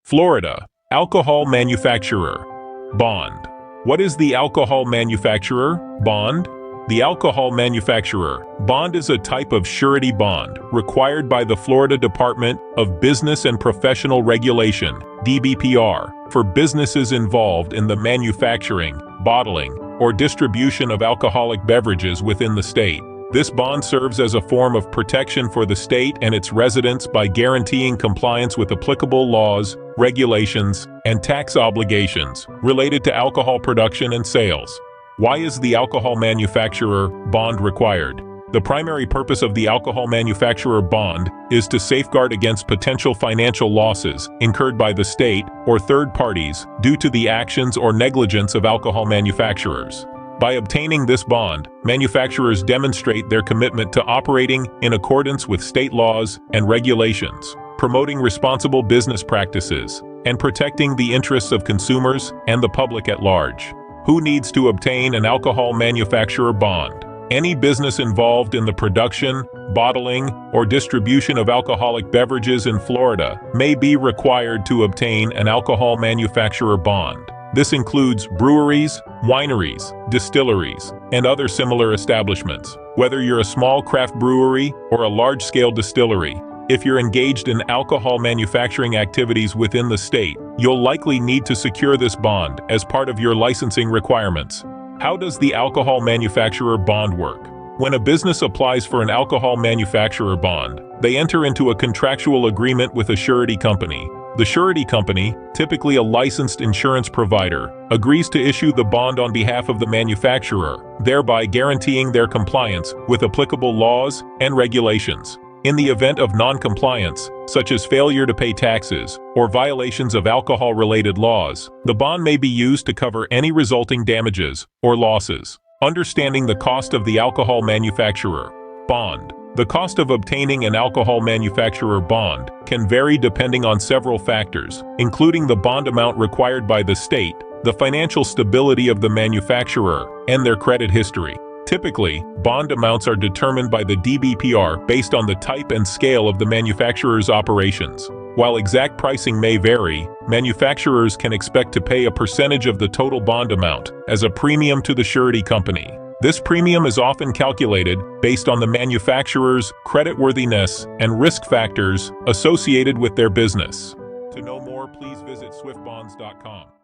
Florida. Alcohol manufacturer. Bond. What is the alcohol manufacturer bond? The alcohol manufacturer bond is a type of surety bond required by the Florida Department of Business and Professional Regulation, DBPR, for businesses involved in the manufacturing, bottling, or distribution of alcoholic beverages within the state. This bond serves as a form of protection for the state and its residents by guaranteeing compliance with applicable laws, regulations, and tax obligations related to alcohol production and sales. Why is the alcohol manufacturer bond required? The primary purpose of the alcohol manufacturer bond is to safeguard against potential financial losses incurred by the state or third parties due to the actions or negligence of alcohol manufacturers. By obtaining this bond, manufacturers demonstrate their commitment to operating in accordance with state laws and regulations, promoting responsible business practices, and protecting the interests of consumers and the public at large. Who needs to obtain an alcohol manufacturer bond? Any business involved in the production, bottling, or distribution of alcoholic beverages in Florida may be required to obtain an alcohol manufacturer bond. This includes breweries, wineries, distilleries, and other similar establishments. Whether you're a small craft brewery or a large-scale distillery, if you're engaged in alcohol manufacturing activities within the state, you'll likely need to secure this bond as part of your licensing requirements. How does the alcohol manufacturer bond work? When a business applies for an alcohol manufacturer bond, they enter into a contractual agreement with a surety company. The surety company, typically a licensed insurance provider, agrees to issue the bond on behalf of the manufacturer, thereby guaranteeing their compliance with applicable laws and regulations. In the event of non-compliance, such as failure to pay taxes or violations of alcohol-related laws, the bond may be used to cover any resulting damages or losses. Understanding the cost of the alcohol manufacturer bond. The cost of obtaining an alcohol manufacturer bond can vary depending on several factors, including the bond amount required by the state, the financial stability of the manufacturer, and their credit history. Typically, bond amounts are determined by the DBPR based on the type and scale of the manufacturer's operations. While exact pricing may vary, manufacturers can expect to pay a percentage of the total bond amount as a premium to the surety company. This premium is often calculated based on the manufacturer's creditworthiness and risk factors associated with their business. To know more, please visit swiftbonds.com.